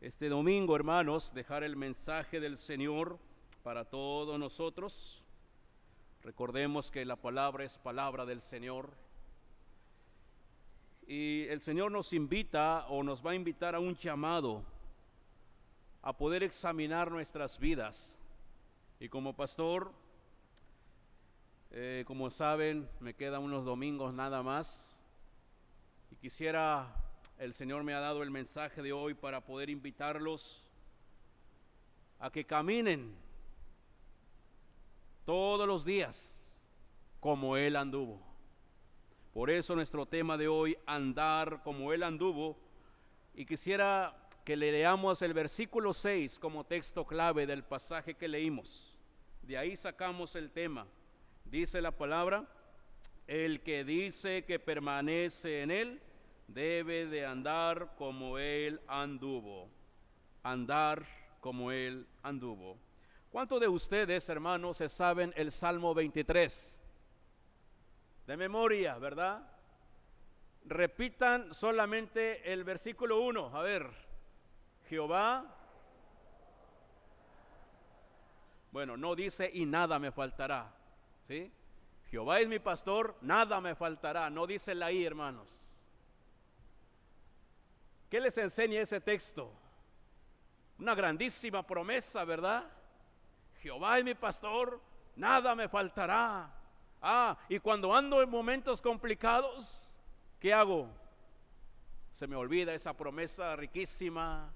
Este domingo, hermanos, dejar el mensaje del Señor para todos nosotros. Recordemos que la palabra es palabra del Señor. Y el Señor nos invita o nos va a invitar a un llamado a poder examinar nuestras vidas. Y como pastor, como saben, me quedan unos domingos nada más. Y el Señor me ha dado el mensaje de hoy para poder invitarlos a que caminen todos los días como Él anduvo. Por eso nuestro tema de hoy, andar como Él anduvo. Y quisiera que le leamos el versículo 6 como texto clave del pasaje que leímos. De ahí sacamos el tema. Dice la palabra: el que dice que permanece en Él debe de andar como Él anduvo. Andar como Él anduvo. ¿Cuántos de ustedes, hermanos, se saben el Salmo 23? De memoria, ¿verdad? Repitan solamente el versículo 1. A ver, Jehová. Bueno, no dice y nada me faltará, ¿sí? Jehová es mi pastor, nada me faltará. No dice la I, hermanos. ¿Qué les enseña ese texto? Una grandísima promesa, ¿verdad? Jehová es mi pastor, nada me faltará. Y cuando ando en momentos complicados, ¿qué hago? Se me olvida esa promesa riquísima.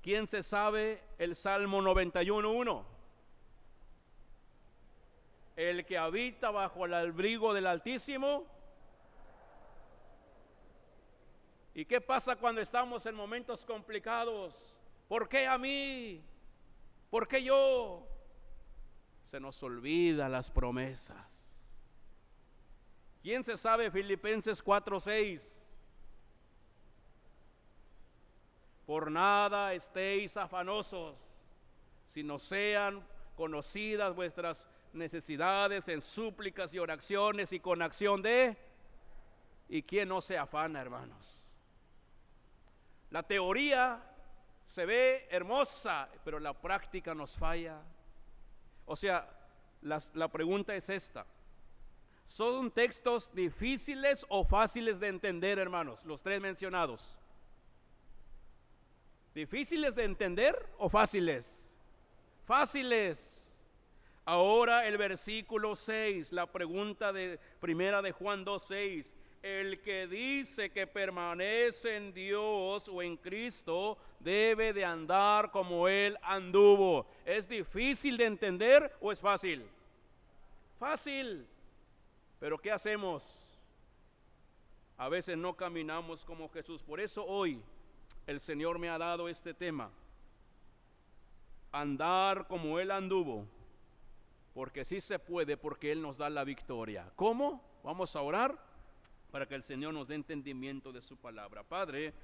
¿Quién se sabe el Salmo 91:1? El que habita bajo el abrigo del Altísimo. ¿Y qué pasa cuando estamos en momentos complicados? ¿Por qué a mí? ¿Por qué yo? Se nos olvidan las promesas. ¿Quién se sabe Filipenses 4:6? Por nada estéis afanosos, sino sean conocidas vuestras necesidades en súplicas y oraciones y con acción de... ¿Y quién no se afana, hermanos? La teoría se ve hermosa, pero la práctica nos falla. O sea, la pregunta es esta: ¿son textos difíciles o fáciles de entender, hermanos? Los tres mencionados. ¿Difíciles de entender o fáciles? Fáciles. Ahora el versículo 6, la pregunta de primera de Juan 2:6. El que dice que permanece en Dios o en Cristo debe de andar como Él anduvo. ¿Es difícil de entender o es fácil? Fácil. Pero ¿qué hacemos? A veces no caminamos como Jesús. Por eso hoy el Señor me ha dado este tema: andar como Él anduvo. Porque sí se puede, porque Él nos da la victoria. ¿Cómo? Vamos a orar para que el Señor nos dé entendimiento de su palabra. Padre,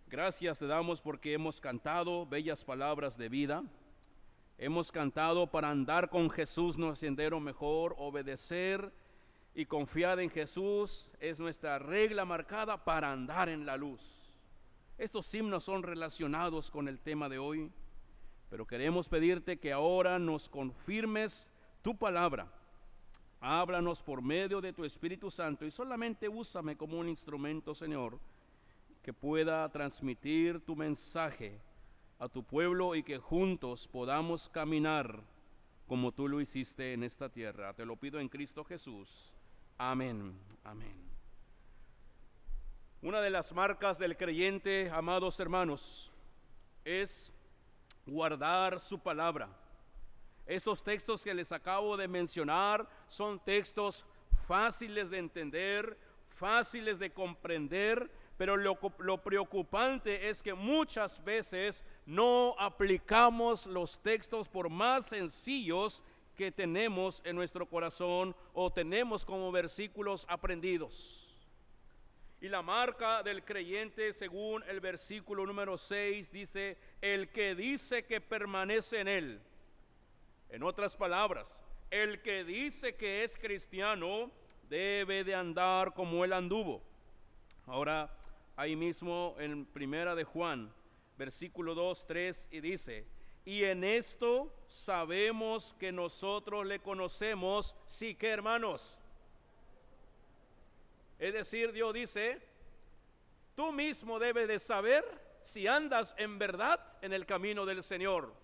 gracias te damos porque hemos cantado bellas palabras de vida. Hemos cantado para andar con Jesús, nuestro sendero mejor. Obedecer y confiar en Jesús es nuestra regla marcada para andar en la luz. Estos himnos son relacionados con el tema de hoy, pero queremos pedirte que ahora nos confirmes tu palabra. Háblanos por medio de tu Espíritu Santo y solamente úsame como un instrumento, Señor, que pueda transmitir tu mensaje a tu pueblo y que juntos podamos caminar como tú lo hiciste en esta tierra. Te lo pido en Cristo Jesús. Amén. Amén. Una de las marcas del creyente, amados hermanos, es guardar su palabra. Estos textos que les acabo de mencionar son textos fáciles de entender, fáciles de comprender, pero lo preocupante es que muchas veces no aplicamos los textos, por más sencillos que tenemos en nuestro corazón o tenemos como versículos aprendidos. Y la marca del creyente, según el versículo número 6, dice: el que dice que permanece en Él. En otras palabras, el que dice que es cristiano debe de andar como Él anduvo. Ahora, ahí mismo en Primera de Juan, versículo 2, 3, y dice: y en esto sabemos que nosotros le conocemos, sí que, hermanos. Es decir, Dios dice, tú mismo debes de saber si andas en verdad en el camino del Señor.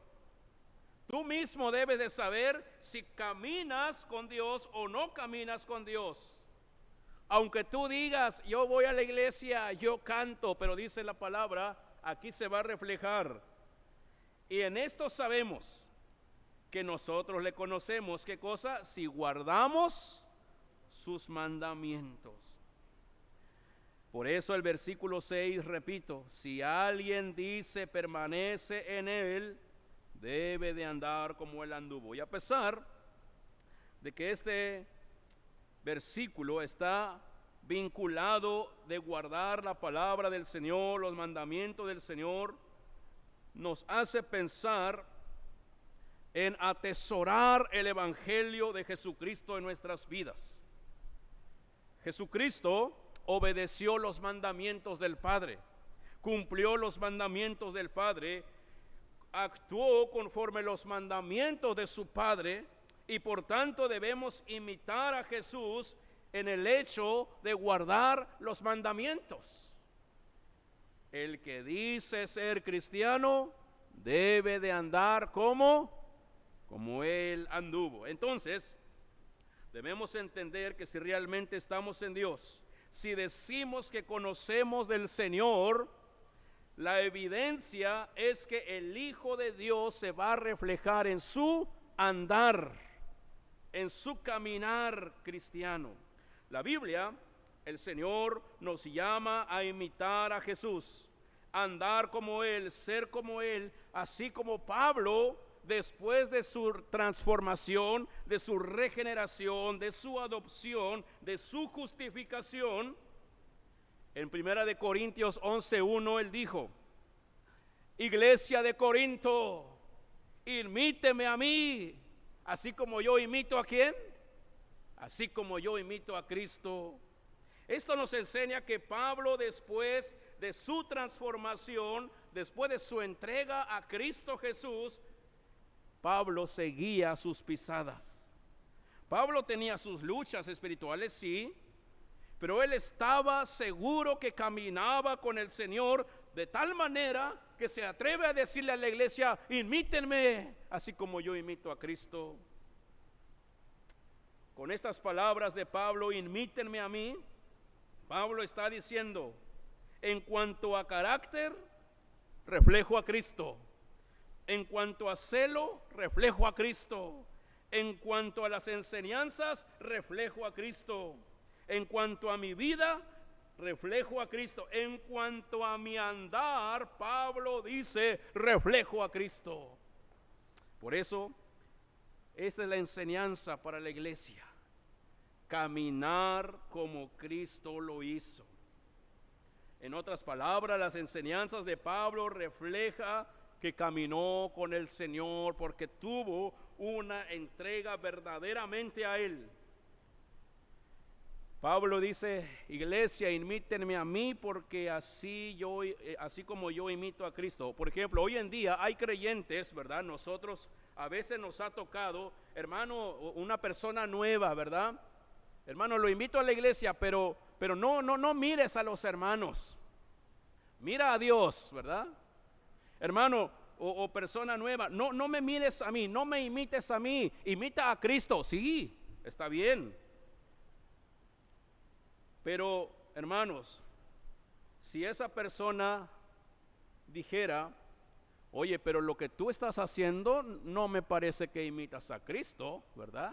Tú mismo debes de saber si caminas con Dios o no caminas con Dios. Aunque tú digas, yo voy a la iglesia, yo canto, pero dice la palabra, aquí se va a reflejar. Y en esto sabemos que nosotros le conocemos, ¿qué cosa? Si guardamos sus mandamientos. Por eso el versículo 6, repito, si alguien dice permanece en él, debe de andar como él anduvo. Y a pesar de que este versículo está vinculado de guardar la palabra del Señor, los mandamientos del Señor, nos hace pensar en atesorar el evangelio de Jesucristo en nuestras vidas. Jesucristo obedeció los mandamientos del Padre, cumplió los mandamientos del Padre, actuó conforme los mandamientos de su Padre, y por tanto debemos imitar a Jesús en el hecho de guardar los mandamientos. El que dice ser cristiano debe de andar como él anduvo. Entonces, debemos entender que si realmente estamos en Dios, si decimos que conocemos del Señor, la evidencia es que el Hijo de Dios se va a reflejar en su andar, en su caminar cristiano. La Biblia, el Señor nos llama a imitar a Jesús, a andar como Él, ser como Él, así como Pablo, después de su transformación, de su regeneración, de su adopción, de su justificación. En 1 Corintios 11:1 él dijo: iglesia de Corinto, imíteme a mí, así como yo imito ¿a quién? Así como yo imito a Cristo. Esto nos enseña que Pablo, después de su transformación, después de su entrega a Cristo Jesús, Pablo seguía sus pisadas. Pablo tenía sus luchas espirituales, sí, pero él estaba seguro que caminaba con el Señor de tal manera que se atreve a decirle a la iglesia: imítenme, así como yo imito a Cristo. Con estas palabras de Pablo, imítenme a mí, Pablo está diciendo: en cuanto a carácter, reflejo a Cristo. En cuanto a celo, reflejo a Cristo. En cuanto a las enseñanzas, reflejo a Cristo. En cuanto a mi vida, reflejo a Cristo. En cuanto a mi andar, Pablo dice, reflejo a Cristo. Por eso, esa es la enseñanza para la iglesia: caminar como Cristo lo hizo. En otras palabras, las enseñanzas de Pablo reflejan que caminó con el Señor porque tuvo una entrega verdaderamente a Él. Pablo dice: iglesia, imítenme a mí porque así como yo imito a Cristo. Por ejemplo, hoy en día hay creyentes, ¿verdad? Nosotros a veces nos ha tocado, hermano, una persona nueva, ¿verdad? Hermano, lo invito a la iglesia, pero no mires a los hermanos. Mira a Dios, ¿verdad? Hermano o persona nueva, no me mires a mí, no me imites a mí, imita a Cristo. Sí, está bien. Pero, hermanos, si esa persona dijera: oye, pero lo que tú estás haciendo no me parece que imitas a Cristo, ¿verdad?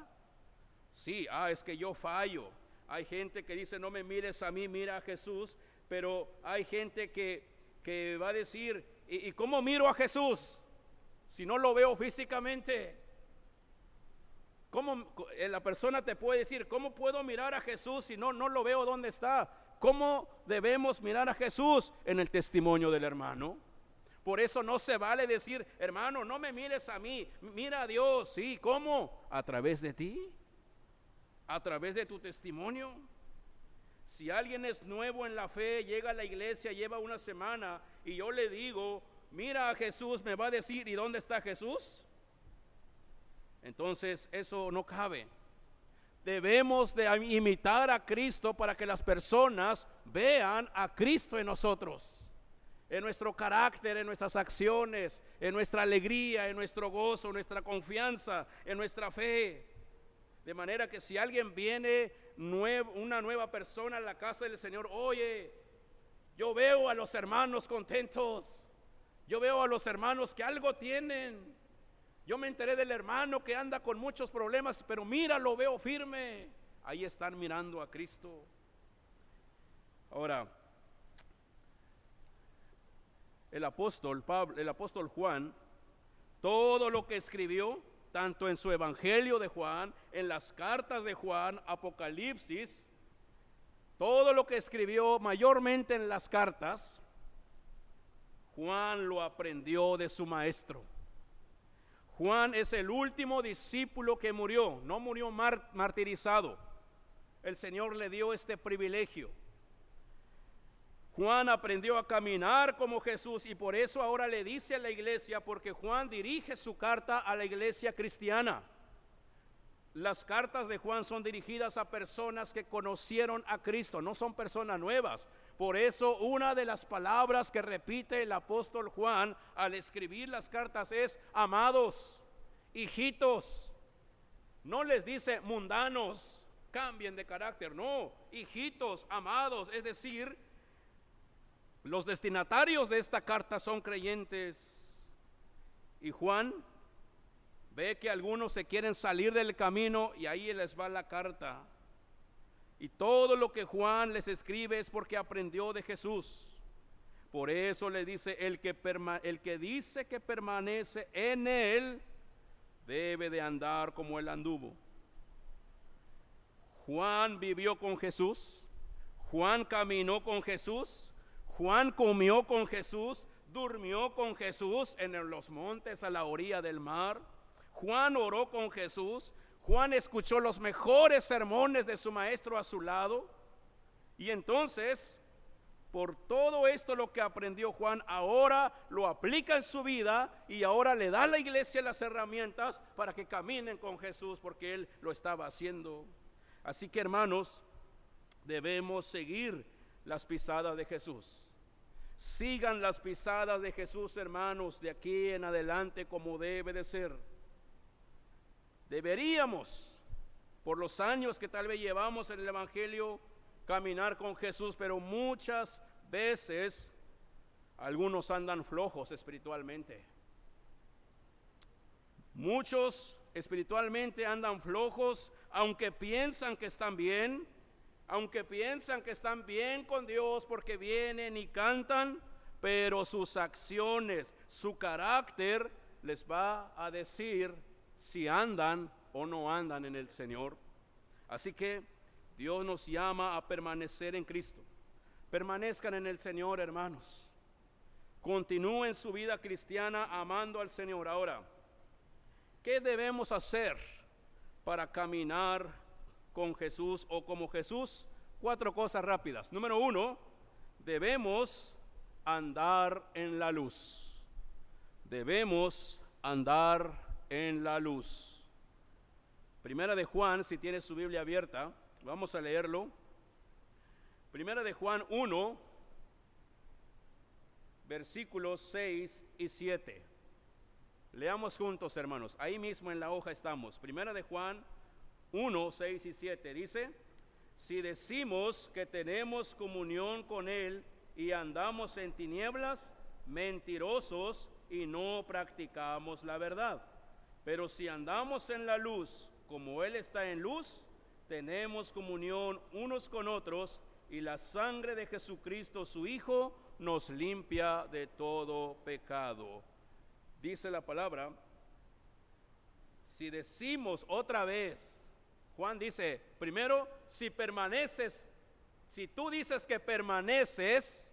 Sí, es que yo fallo. Hay gente que dice: no me mires a mí, mira a Jesús. Pero hay gente que va a decir: ¿y cómo miro a Jesús si no lo veo físicamente? ¿Cómo la persona te puede decir: ¿cómo puedo mirar a Jesús si no lo veo dónde está? ¿Cómo debemos mirar a Jesús? En el testimonio del hermano. Por eso no se vale decir: hermano, no me mires a mí, mira a Dios. Sí, ¿cómo? A través de ti, a través de tu testimonio. Si alguien es nuevo en la fe, llega a la iglesia, lleva una semana y yo le digo, mira a Jesús, me va a decir, ¿y dónde está Jesús? Entonces eso no cabe. Debemos de imitar a Cristo para que las personas vean a Cristo en nosotros, en nuestro carácter, en nuestras acciones, en nuestra alegría, en nuestro gozo, en nuestra confianza, en nuestra fe. De manera que si alguien viene una nueva persona a la casa del Señor, oye, yo veo a los hermanos contentos, yo veo a los hermanos que algo tienen, yo me enteré del hermano que anda con muchos problemas, pero mira, lo veo firme. Ahí están mirando a Cristo. Ahora, el apóstol Juan, todo lo que escribió, tanto en su Evangelio de Juan, en las cartas de Juan, Apocalipsis, todo lo que escribió mayormente en las cartas, Juan lo aprendió de su maestro. Juan es el último discípulo que murió, no murió martirizado. El Señor le dio este privilegio. Juan aprendió a caminar como Jesús y por eso ahora le dice a la iglesia, porque Juan dirige su carta a la iglesia cristiana. Las cartas de Juan son dirigidas a personas que conocieron a Cristo, no son personas nuevas. Por eso una de las palabras que repite el apóstol Juan al escribir las cartas es amados, hijitos. No les dice mundanos, cambien de carácter, no, hijitos, amados, es decir, los destinatarios de esta carta son creyentes. Y Juan ve que algunos se quieren salir del camino y ahí les va la carta. Y todo lo que Juan les escribe es porque aprendió de Jesús. Por eso le dice, el que dice que permanece en él, debe de andar como él anduvo. Juan vivió con Jesús, Juan caminó con Jesús, Juan comió con Jesús, durmió con Jesús en los montes a la orilla del mar. Juan oró con Jesús, Juan escuchó los mejores sermones de su maestro a su lado. Y entonces, por todo esto lo que aprendió Juan, ahora lo aplica en su vida y ahora le da a la iglesia las herramientas para que caminen con Jesús, porque él lo estaba haciendo. Así que, hermanos, debemos seguir las pisadas de Jesús. Sigan las pisadas de Jesús, hermanos, de aquí en adelante como debe de ser. Deberíamos, por los años que tal vez llevamos en el Evangelio, caminar con Jesús, pero muchas veces algunos andan flojos espiritualmente. Muchos espiritualmente andan flojos, aunque piensan que están bien, aunque piensan que están bien con Dios porque vienen y cantan, pero sus acciones, su carácter les va a decir si andan o no andan en el Señor. Así que Dios nos llama a permanecer en Cristo. Permanezcan en el Señor, hermanos. Continúen su vida cristiana amando al Señor. Ahora, ¿qué debemos hacer para caminar con Jesús o como Jesús? 4 cosas rápidas. Número 1, debemos andar en la luz. Debemos andar en la luz. Primera de Juan, si tiene su Biblia abierta, vamos a leerlo. Primera de Juan 1, versículos 6 y 7. Leamos juntos, hermanos. Ahí mismo en la hoja estamos. Primera de Juan 1, 6 y 7 dice: si decimos que tenemos comunión con Él y andamos en tinieblas, mentirosos y no practicamos la verdad. Pero si andamos en la luz, como Él está en luz, tenemos comunión unos con otros y la sangre de Jesucristo, su Hijo, nos limpia de todo pecado. Dice la palabra, si decimos otra vez, Juan dice, primero, si permaneces, si tú dices que permaneces,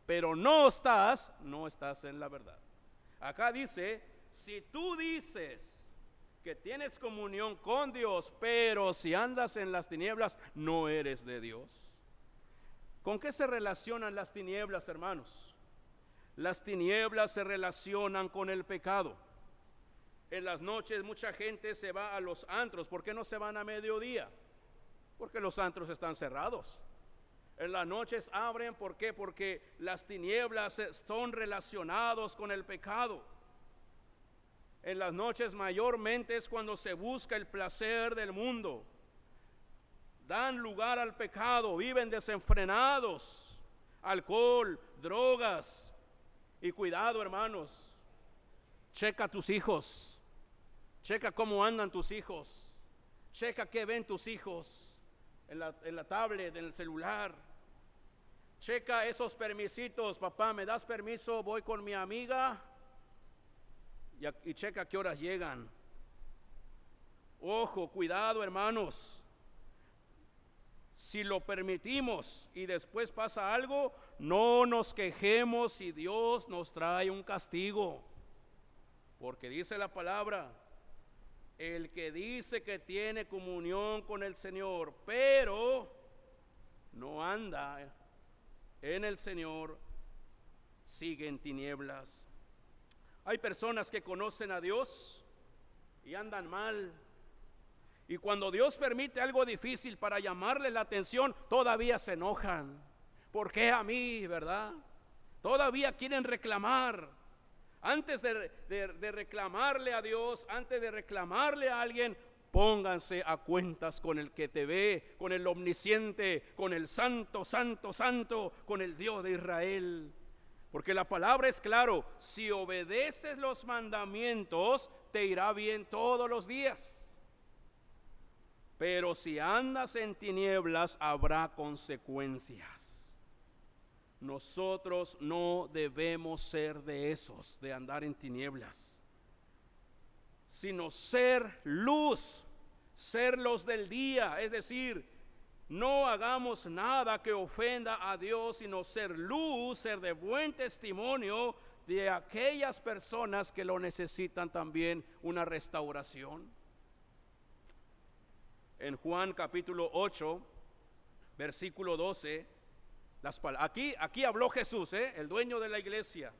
pero no estás en la verdad. Acá dice, si tú dices que tienes comunión con Dios, pero si andas en las tinieblas, no eres de Dios. ¿Con qué se relacionan las tinieblas, hermanos? Las tinieblas se relacionan con el pecado. En las noches mucha gente se va a los antros. ¿Por qué no se van a mediodía? Porque los antros están cerrados. En las noches abren, ¿por qué? Porque las tinieblas son relacionados con el pecado. En las noches mayormente es cuando se busca el placer del mundo. Dan lugar al pecado, viven desenfrenados, alcohol, drogas. Y cuidado, hermanos, checa a tus hijos, checa cómo andan tus hijos, checa qué ven tus hijos en la tablet, en el celular. Checa esos permisitos. Papá, ¿me das permiso? Voy con mi amiga. Y checa a qué horas llegan. Ojo, cuidado, hermanos. Si lo permitimos y después pasa algo, no nos quejemos si Dios nos trae un castigo. Porque dice la palabra, el que dice que tiene comunión con el Señor, pero no anda en el Señor, sigue en tinieblas. Hay personas que conocen a Dios y andan mal. Y cuando Dios permite algo difícil para llamarle la atención, todavía se enojan. ¿Por qué a mí, verdad? Todavía quieren reclamar. Antes de reclamarle a Dios, antes de reclamarle a alguien, pónganse a cuentas con el que te ve, con el omnisciente, con el santo, santo, santo, con el Dios de Israel. Porque la palabra es claro, si obedeces los mandamientos, te irá bien todos los días. Pero si andas en tinieblas, habrá consecuencias. Nosotros no debemos ser de esos, de andar en tinieblas, sino ser luz, ser los del día. Es decir, no hagamos nada que ofenda a Dios, sino ser luz, ser de buen testimonio de aquellas personas que lo necesitan también una restauración. En Juan capítulo 8, versículo 12, aquí habló Jesús, el dueño de la iglesia.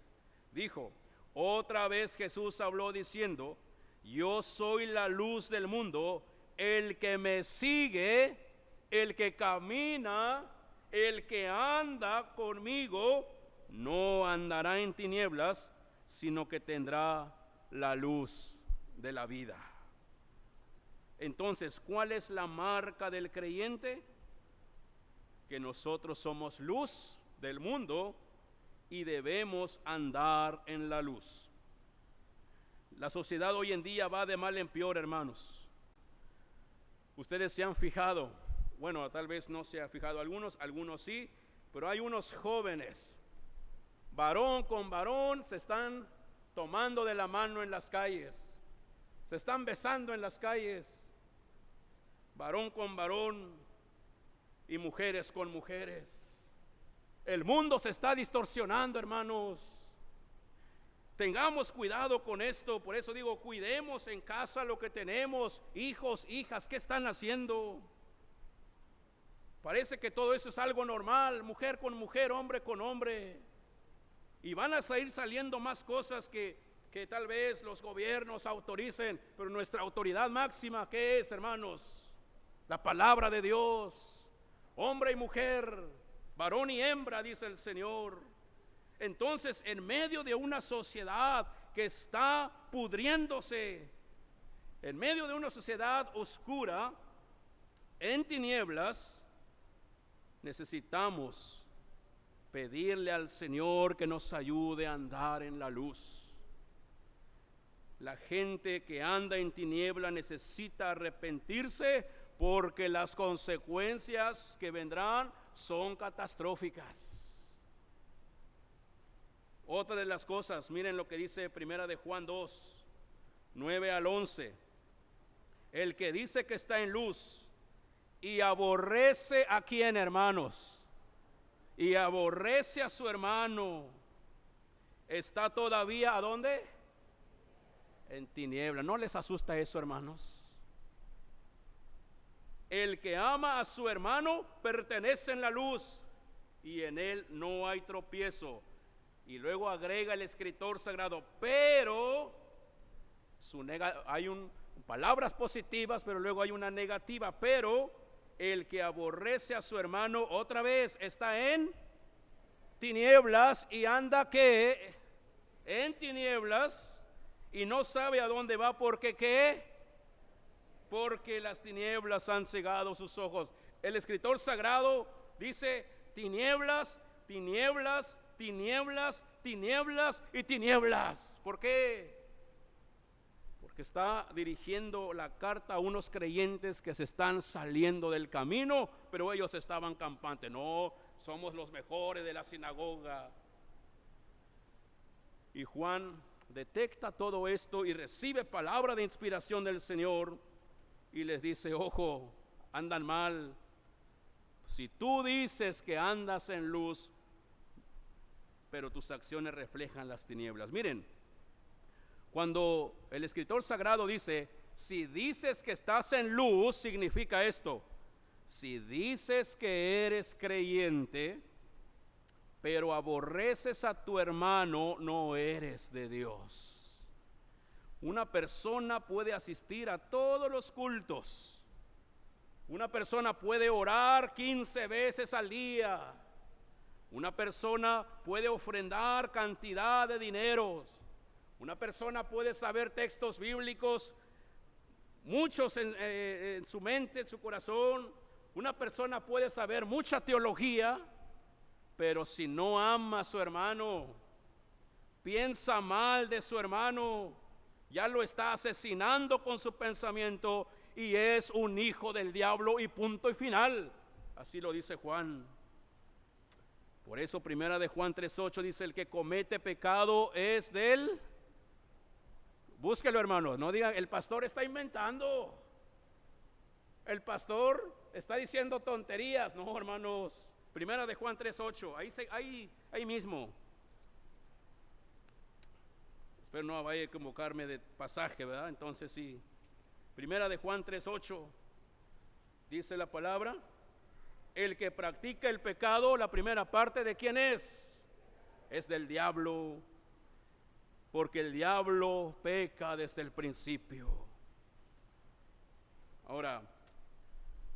Dijo, otra vez Jesús habló diciendo, yo soy la luz del mundo, el que me sigue, el que camina, el que anda conmigo, no andará en tinieblas, sino que tendrá la luz de la vida. Entonces, ¿cuál es la marca del creyente? Que nosotros somos luz del mundo y debemos andar en la luz. La sociedad hoy en día va de mal en peor, hermanos. Ustedes se han fijado, bueno, tal vez no se han fijado algunos sí, pero hay unos jóvenes, varón con varón, se están tomando de la mano en las calles, se están besando en las calles, varón con varón y mujeres con mujeres. El mundo se está distorsionando, hermanos. Tengamos cuidado con esto. Por eso digo, cuidemos en casa lo que tenemos. Hijos, hijas, ¿qué están haciendo? Parece que todo eso es algo normal, mujer con mujer, hombre con hombre. Y van a seguir saliendo más cosas que tal vez los gobiernos autoricen, pero nuestra autoridad máxima, ¿qué es, hermanos? La palabra de Dios. Hombre y mujer, varón y hembra, dice el Señor. Entonces, en medio de una sociedad que está pudriéndose, en medio de una sociedad oscura, en tinieblas, necesitamos pedirle al Señor que nos ayude a andar en la luz. La gente que anda en tiniebla necesita arrepentirse, porque las consecuencias que vendrán son catastróficas. Otra de las cosas, miren lo que dice Primera de Juan 2, 9 al 11. El que dice que está en luz y aborrece a quién, hermanos, y aborrece a su hermano, está todavía ¿a dónde? En tiniebla. ¿No les asusta eso, hermanos? El que ama a su hermano pertenece en la luz, y en él no hay tropiezo. Y luego agrega el escritor sagrado, pero hay palabras positivas, pero luego hay una negativa. Pero el que aborrece a su hermano, otra vez, está en tinieblas y anda que en tinieblas y no sabe a dónde va, porque ¿qué? Porque las tinieblas han cegado sus ojos. El escritor sagrado dice tinieblas, tinieblas, tinieblas, tinieblas y tinieblas. ¿Por qué? Porque está dirigiendo la carta a unos creyentes que se están saliendo del camino, pero ellos estaban campantes. No, somos los mejores de la sinagoga. Y Juan detecta todo esto y recibe palabra de inspiración del Señor y les dice, ojo, andan mal. Si tú dices que andas en luz, pero tus acciones reflejan las tinieblas. Miren, cuando el escritor sagrado dice, si dices que estás en luz, significa esto. Si dices que eres creyente, pero aborreces a tu hermano, no eres de Dios. Una persona puede asistir a todos los cultos. Una persona puede orar 15 veces al día. Una persona puede ofrendar cantidad de dineros. Una persona puede saber textos bíblicos, muchos en su mente, en su corazón. Una persona puede saber mucha teología, pero si no ama a su hermano, piensa mal de su hermano, ya lo está asesinando con su pensamiento y es un hijo del diablo y punto y final. Así lo dice Juan. Por eso primera de Juan 3:8 dice, el que comete pecado es del... Búsquelo, hermanos, no digan, el pastor está inventando. El pastor está diciendo tonterías. No, hermanos. Primera de Juan 3:8, ahí mismo. Espero no vaya a equivocarme de pasaje, ¿verdad? Entonces sí. Primera de Juan 3:8, dice la palabra, el que practica el pecado, la primera parte, ¿de quién es? Es del diablo, porque el diablo peca desde el principio. Ahora,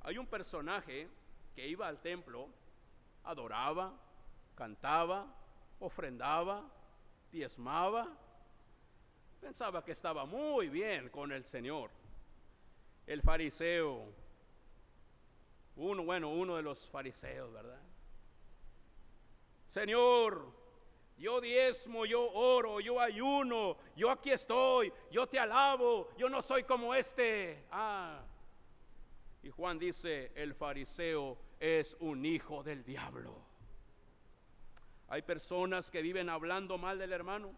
hay un personaje que iba al templo, adoraba, cantaba, ofrendaba, diezmaba, pensaba que estaba muy bien con el Señor. El fariseo, uno de los fariseos, ¿verdad? Señor, yo diezmo, yo oro, yo ayuno, yo aquí estoy, yo te alabo, yo no soy como este. Y Juan dice, el fariseo es un hijo del diablo. Hay personas que viven hablando mal del hermano.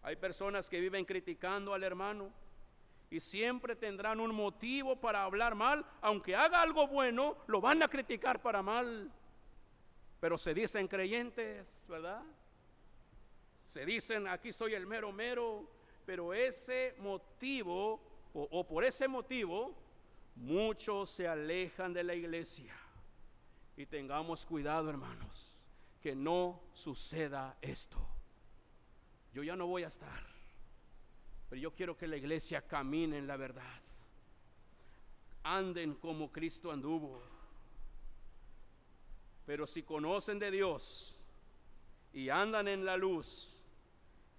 Hay personas que viven criticando al hermano. Y siempre tendrán un motivo para hablar mal. Aunque haga algo bueno, lo van a criticar para mal. Pero se dicen creyentes, ¿verdad? Se dicen, aquí soy el mero mero. Pero ese motivo, o por ese motivo, muchos se alejan de la iglesia. Y tengamos cuidado, hermanos, que no suceda esto. Yo ya no voy a estar, pero yo quiero que la iglesia camine en la verdad. Anden como Cristo anduvo. Pero si conocen de Dios y andan en la luz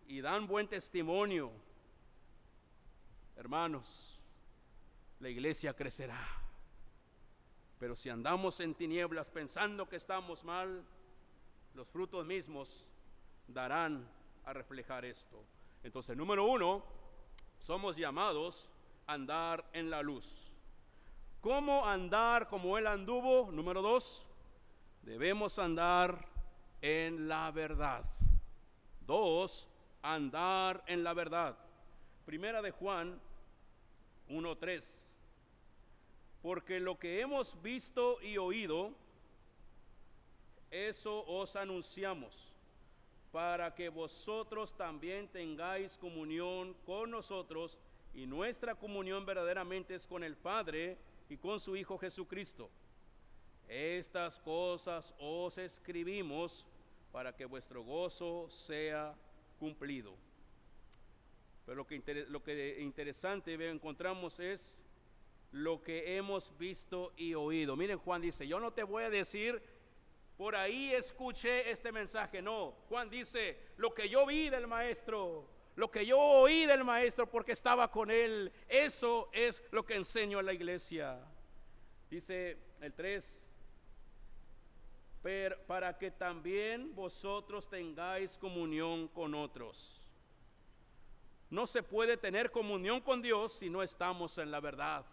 y dan buen testimonio, hermanos, la iglesia crecerá. Pero si andamos en tinieblas pensando que estamos mal, los frutos mismos darán a reflejar esto. Entonces, número 1, somos llamados a andar en la luz. ¿Cómo andar como Él anduvo? Número 2, debemos andar en la verdad. 2, andar en la verdad. Primera de Juan 1:3. Porque lo que hemos visto y oído, eso os anunciamos, para que vosotros también tengáis comunión con nosotros, y nuestra comunión verdaderamente es con el Padre y con su Hijo Jesucristo. Estas cosas os escribimos para que vuestro gozo sea cumplido. Pero lo que interesante encontramos es lo que hemos visto y oído. Miren, Juan dice, yo no te voy a decir, por ahí escuché este mensaje. No, Juan dice, lo que yo vi del maestro, lo que yo oí del maestro porque estaba con él, eso es lo que enseño a la iglesia. Dice el 3, para que también vosotros tengáis comunión con otros. No se puede tener comunión con Dios si no estamos en la verdad,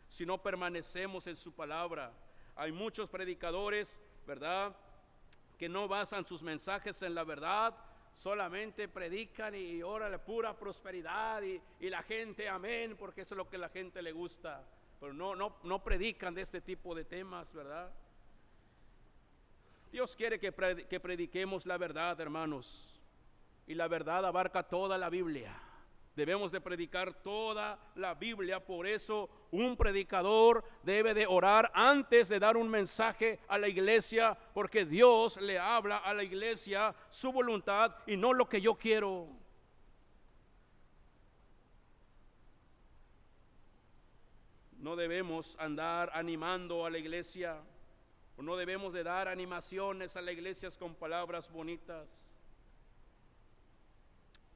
si no permanecemos en su palabra. Hay muchos predicadores, ¿verdad?, que no basan sus mensajes en la verdad, solamente predican y órale, pura prosperidad y la gente amén, porque eso es lo que a la gente le gusta, pero no predican de este tipo de temas, ¿verdad? Dios quiere que prediquemos la verdad, hermanos, y la verdad abarca toda la Biblia. Debemos de predicar toda la Biblia, por eso un predicador debe de orar antes de dar un mensaje a la iglesia, porque Dios le habla a la iglesia su voluntad y no lo que yo quiero. No debemos andar animando a la iglesia, o no debemos de dar animaciones a la iglesia con palabras bonitas.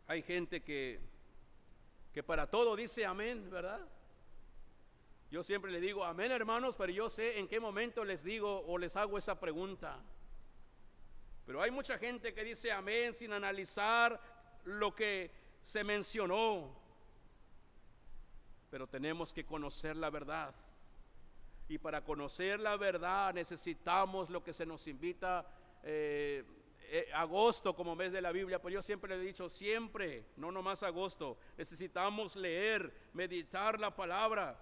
Hay gente que para todo dice amén, ¿verdad? Yo siempre le digo amén, hermanos, pero yo sé en qué momento les digo o les hago esa pregunta. Pero hay mucha gente que dice amén sin analizar lo que se mencionó. Pero tenemos que conocer la verdad. Y para conocer la verdad necesitamos lo que se nos invita agosto como mes de la Biblia, pero yo siempre le he dicho, siempre, no nomás agosto, necesitamos leer, meditar la palabra.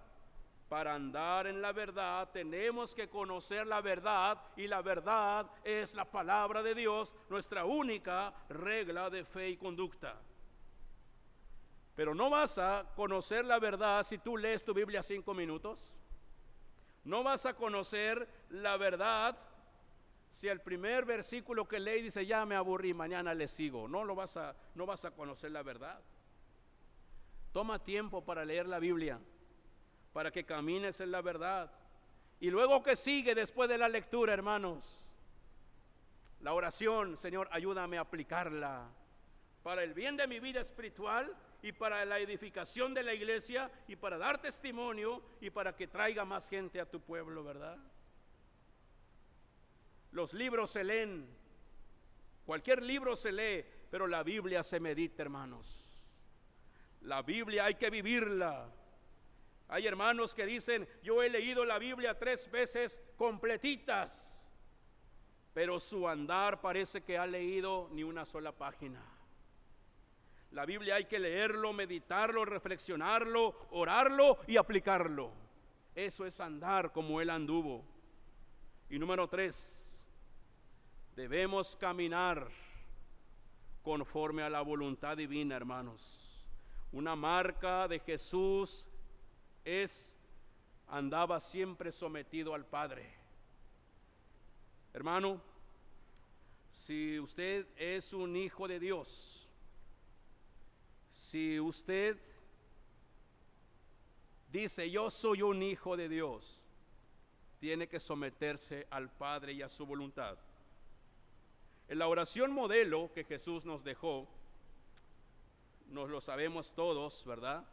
Para andar en la verdad tenemos que conocer la verdad, y la verdad es la palabra de Dios, nuestra única regla de fe y conducta. Pero no vas a conocer la verdad si tú lees tu Biblia 5 minutos. No vas a conocer la verdad si el primer versículo que leí dice, ya me aburrí, mañana le sigo. No vas a conocer la verdad. Toma tiempo para leer la Biblia, para que camines en la verdad. Y luego, que sigue después de la lectura, hermanos? La oración. Señor, ayúdame a aplicarla para el bien de mi vida espiritual y para la edificación de la iglesia y para dar testimonio y para que traiga más gente a tu pueblo, ¿verdad? Los libros se leen, cualquier libro se lee, pero la Biblia se medita, hermanos. La Biblia hay que vivirla. Hay hermanos que dicen, yo he leído la Biblia 3 veces completitas, pero su andar parece que ha leído ni una sola página. La Biblia hay que leerlo, meditarlo, reflexionarlo, orarlo y aplicarlo. Eso es andar como él anduvo. Y número 3, debemos caminar conforme a la voluntad divina, hermanos. Una marca de Jesús andaba siempre sometido al Padre. Hermano, si usted es un hijo de Dios, si usted dice yo soy un hijo de Dios, tiene que someterse al Padre y a su voluntad. En la oración modelo que Jesús nos dejó, nos lo sabemos todos, ¿verdad?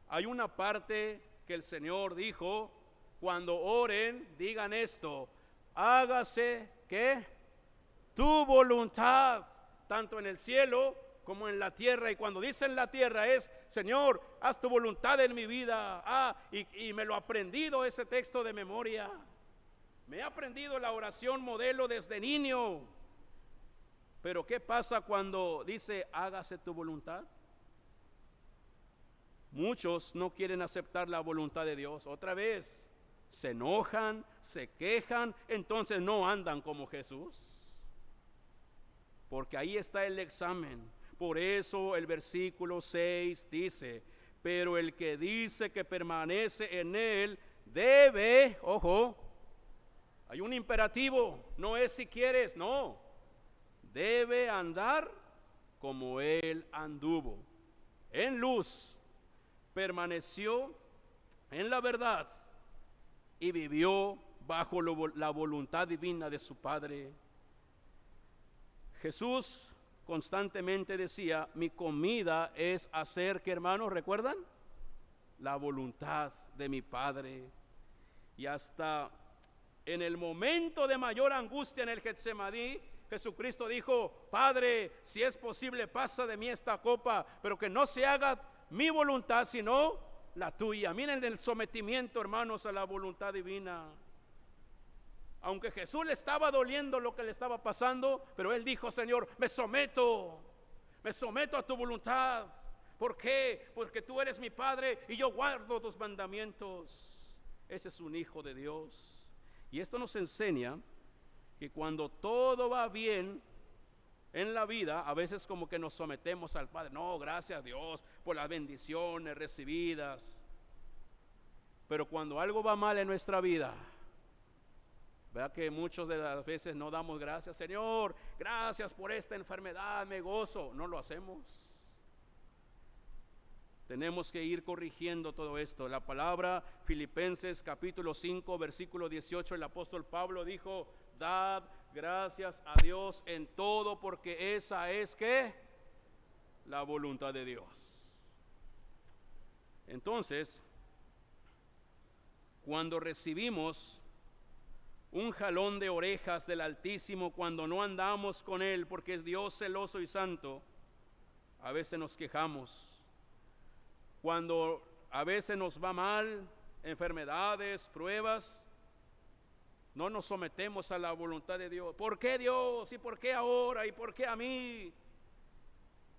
Hay una parte que el Señor dijo, cuando oren, digan esto, hágase, ¿qué? Tu voluntad, tanto en el cielo como en la tierra. Y cuando dicen la tierra es, Señor, haz tu voluntad en mi vida. Y me lo he aprendido ese texto de memoria. Me he aprendido la oración modelo desde niño. Pero ¿qué pasa cuando dice, hágase tu voluntad? Muchos no quieren aceptar la voluntad de Dios. Otra vez, se enojan, se quejan, entonces no andan como Jesús. Porque ahí está el examen. Por eso el versículo 6 dice, pero el que dice que permanece en él debe, ojo, Hay un imperativo, no es si quieres, no. Debe andar como Él anduvo, en luz, permaneció en la verdad y vivió bajo la voluntad divina de su Padre. Jesús constantemente decía, mi comida es hacer, ¿qué, hermanos? ¿Recuerdan? La voluntad de mi Padre. Y hasta en el momento de mayor angustia en el Getsemaní, Jesucristo dijo, Padre, si es posible, pasa de mí esta copa, pero que no se haga mi voluntad, sino la tuya. Miren el sometimiento, hermanos, a la voluntad divina. Aunque Jesús le estaba doliendo lo que le estaba pasando, pero él dijo, Señor, me someto a tu voluntad. ¿Por qué? Porque tú eres mi Padre y yo guardo tus mandamientos. Ese es un hijo de Dios. Y esto nos enseña que cuando todo va bien en la vida, a veces como que nos sometemos al Padre. No, gracias a Dios por las bendiciones recibidas. Pero cuando algo va mal en nuestra vida, ¿verdad que muchas de las veces no damos gracias? Señor, gracias por esta enfermedad, me gozo. No lo hacemos. Tenemos que ir corrigiendo todo esto. La palabra Filipenses capítulo 5 versículo 18, el apóstol Pablo dijo, dad gracias a Dios en todo, porque esa es ¿qué? La voluntad de Dios. Entonces, cuando recibimos un jalón de orejas del Altísimo, cuando no andamos con Él, porque es Dios celoso y santo, a veces nos quejamos. Cuando a veces nos va mal, enfermedades, pruebas, no nos sometemos a la voluntad de Dios. ¿Por qué Dios? ¿Y por qué ahora? ¿Y por qué a mí?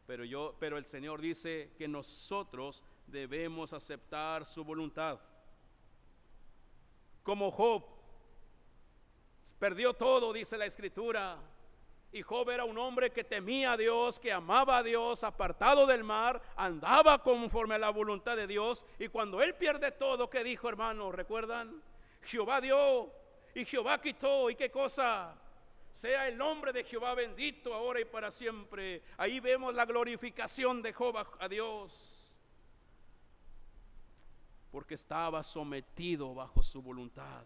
Pero el Señor dice que nosotros debemos aceptar su voluntad. Como Job, perdió todo, dice la Escritura. Y Job era un hombre que temía a Dios, que amaba a Dios, apartado del mal, andaba conforme a la voluntad de Dios. Y cuando él pierde todo, ¿qué dijo, hermano? ¿Recuerdan? Jehová dio y Jehová quitó. ¿Y qué cosa? Sea el nombre de Jehová bendito ahora y para siempre. Ahí vemos la glorificación de Job a Dios, porque estaba sometido bajo su voluntad.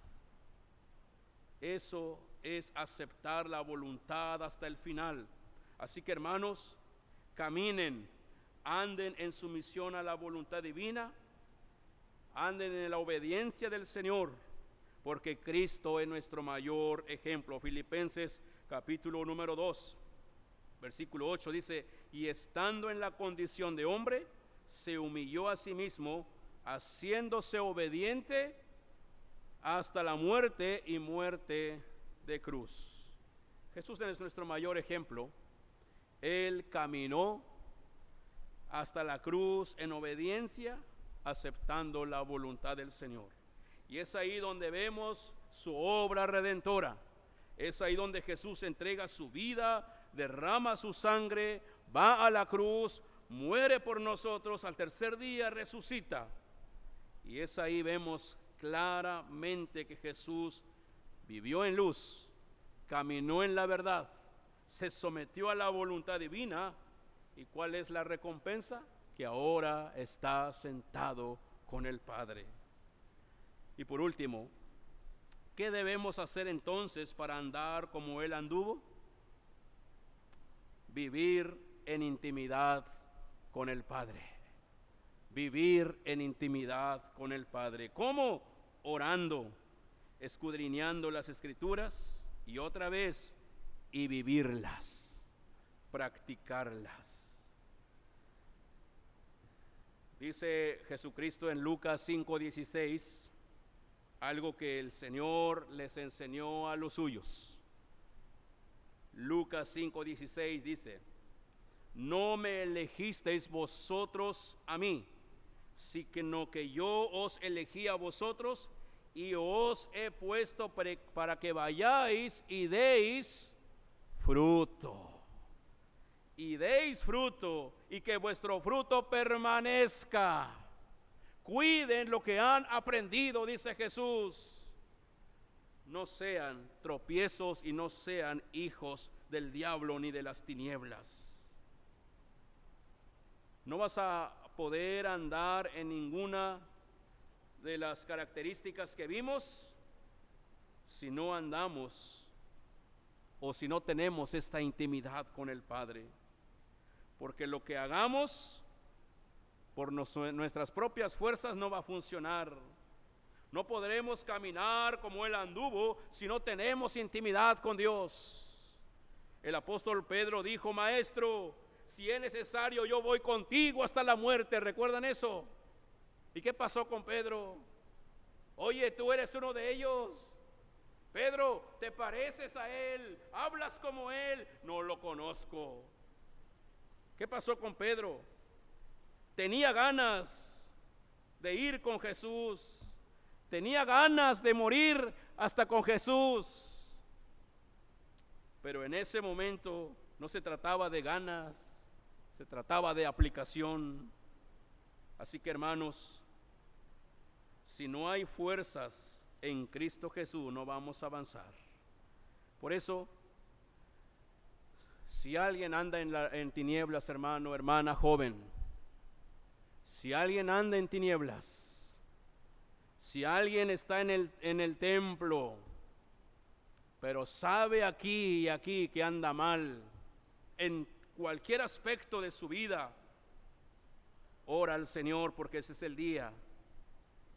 Eso es aceptar la voluntad hasta el final. Así que, hermanos, caminen, anden en sumisión a la voluntad divina, anden en la obediencia del Señor, porque Cristo es nuestro mayor ejemplo. Filipenses capítulo número 2, versículo 8 dice, y estando en la condición de hombre, se humilló a sí mismo, haciéndose obediente hasta la muerte y muerte de cruz. Jesús es nuestro mayor ejemplo. Él caminó hasta la cruz en obediencia, aceptando la voluntad del Señor. Y es ahí donde vemos su obra redentora. Es ahí donde Jesús entrega su vida, derrama su sangre, va a la cruz, muere por nosotros, al tercer día resucita. Y es ahí vemos claramente que Jesús vivió en luz, caminó en la verdad, se sometió a la voluntad divina. ¿Y cuál es la recompensa? Que ahora está sentado con el Padre. Y por último, ¿qué debemos hacer entonces para andar como Él anduvo? Vivir en intimidad con el Padre. Vivir en intimidad con el Padre. ¿Cómo? Orando, escudriñando las Escrituras y otra vez, y vivirlas, practicarlas. Dice Jesucristo en Lucas 5:16, algo que el Señor les enseñó a los suyos. Lucas 5:16 dice, no me elegisteis vosotros a mí, sino que yo os elegí a vosotros y os he puesto para que vayáis y deis fruto. Y deis fruto, y que vuestro fruto permanezca. Cuiden lo que han aprendido, dice Jesús. no sean tropiezos y no sean hijos del diablo ni de las tinieblas. No vas a poder andar en ninguna de las características que vimos si no andamos o si no tenemos esta intimidad con el Padre. Porque lo que hagamos por nuestras propias fuerzas no va a funcionar. No podremos caminar como Él anduvo si no tenemos intimidad con Dios. El apóstol Pedro dijo: Maestro, si es necesario, yo voy contigo hasta la muerte. ¿Recuerdan eso? ¿Y qué pasó con Pedro? Oye, tú eres uno de ellos. Pedro, ¿te pareces a Él? ¿Hablas como Él? No lo conozco. ¿Qué pasó con Pedro? Tenía ganas de ir con Jesús. Tenía ganas de morir hasta con Jesús. Pero en ese momento no se trataba de ganas, se trataba de aplicación. Así que, hermanos, si no hay fuerzas en Cristo Jesús, no vamos a avanzar. Por eso, si alguien anda en tinieblas, hermano, hermana, joven, si alguien anda en tinieblas, si alguien está en el templo, pero sabe aquí y aquí que anda mal en cualquier aspecto de su vida, ora al Señor, porque ese es el día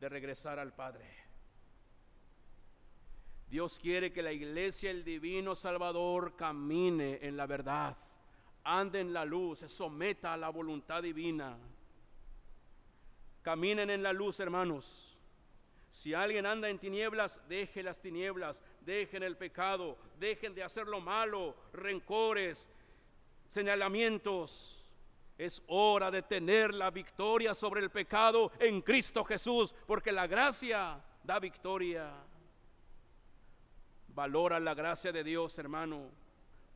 de regresar al Padre. Dios quiere que la iglesia, el divino Salvador, camine en la verdad, ande en la luz, se someta a la voluntad divina. Caminen en la luz, hermanos. Si alguien anda en tinieblas, deje las tinieblas, dejen el pecado, dejen de hacer lo malo, rencores, señalamientos. Es hora de tener la victoria sobre el pecado en Cristo Jesús, porque la gracia da victoria. Valora la gracia de Dios, hermano,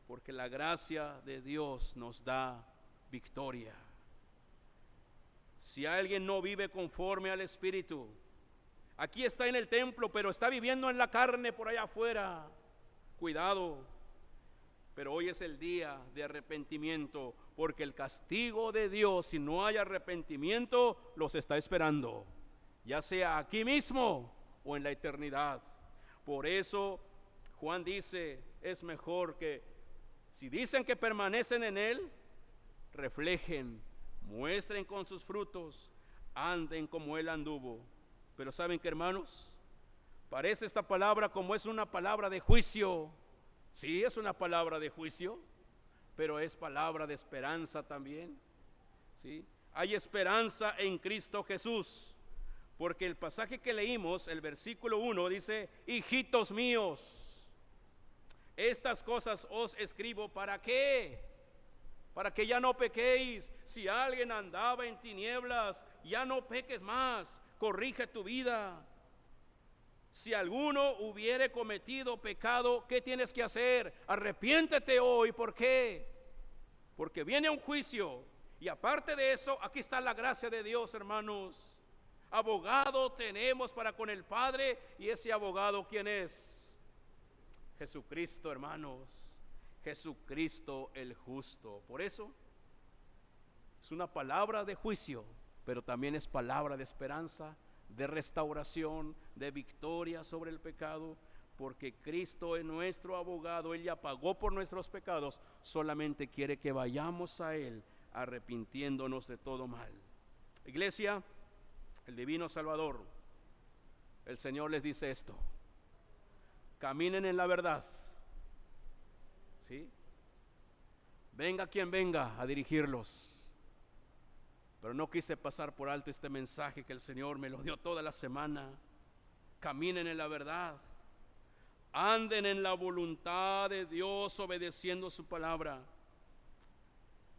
porque la gracia de Dios nos da victoria. Si alguien no vive conforme al Espíritu, aquí está en el templo, pero está viviendo en la carne por allá afuera, cuidado. Pero hoy es el día de arrepentimiento, porque el castigo de Dios, si no hay arrepentimiento, los está esperando, ya sea aquí mismo o en la eternidad. Por eso Juan dice, es mejor que si dicen que permanecen en Él, reflejen, muestren con sus frutos, anden como Él anduvo. Pero ¿saben qué, hermanos? Parece esta palabra como es una palabra de juicio. Sí, es una palabra de juicio, pero es palabra de esperanza también. ¿Sí? Hay esperanza en Cristo Jesús, porque el pasaje que leímos, el versículo 1, dice: hijitos míos, estas cosas os escribo, ¿para qué? Para que ya no pequéis. Si alguien andaba en tinieblas, ya no peques más, corrige tu vida. Si alguno hubiere cometido pecado, ¿qué tienes que hacer? Arrepiéntete hoy. ¿Por qué? Porque viene un juicio. Y aparte de eso, aquí está la gracia de Dios, hermanos. Abogado tenemos para con el Padre, y ese abogado, ¿quién es? Jesucristo, hermanos. Jesucristo el justo. Por eso es una palabra de juicio, pero también es palabra de esperanza, de restauración, de victoria sobre el pecado, porque Cristo es nuestro abogado. Él ya pagó por nuestros pecados, solamente quiere que vayamos a Él arrepintiéndonos de todo mal. Iglesia, el divino Salvador, el Señor les dice esto: caminen en la verdad. ¿Sí? Venga quien venga a dirigirlos. Pero no quise pasar por alto este mensaje que el Señor me lo dio toda la semana. Caminen en la verdad. Anden en la voluntad de Dios, obedeciendo su palabra.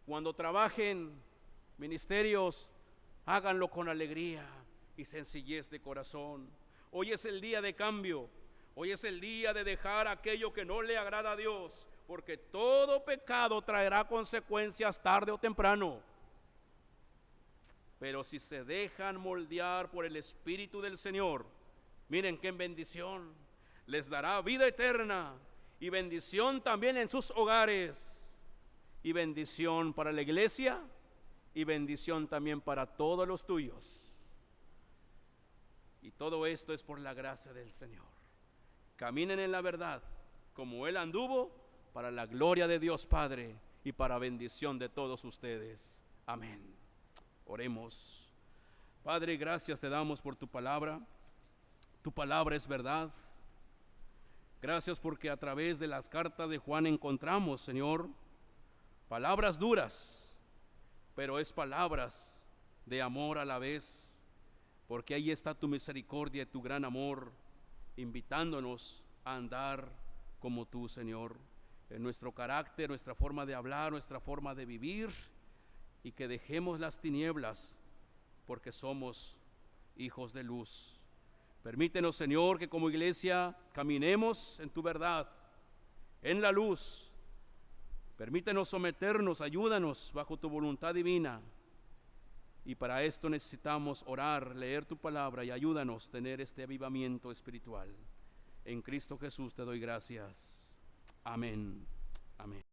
Cuando trabajen ministerios, háganlo con alegría y sencillez de corazón. Hoy es el día de cambio. Hoy es el día de dejar aquello que no le agrada a Dios, porque todo pecado traerá consecuencias tarde o temprano. Pero si se dejan moldear por el Espíritu del Señor, miren qué bendición. les dará vida eterna y bendición también en sus hogares, y bendición para la iglesia, y bendición también para todos los tuyos. Y todo esto es por la gracia del Señor. Caminen en la verdad como Él anduvo, para la gloria de Dios Padre y para bendición de todos ustedes. Amén. Oremos. Padre, gracias te damos por tu palabra. Tu palabra es verdad. Gracias porque a través de las cartas de Juan encontramos, Señor, palabras duras, pero es palabras de amor a la vez, porque ahí está tu misericordia y tu gran amor, invitándonos a andar como tú, Señor, en nuestro carácter, nuestra forma de hablar, nuestra forma de vivir, y que dejemos las tinieblas, porque somos hijos de luz. Permítenos, Señor, que como iglesia caminemos en tu verdad, en la luz. Permítenos someternos, ayúdanos bajo tu voluntad divina. Y para esto necesitamos orar, leer tu palabra, y ayúdanos a tener este avivamiento espiritual. En Cristo Jesús te doy gracias. Amén. Amén.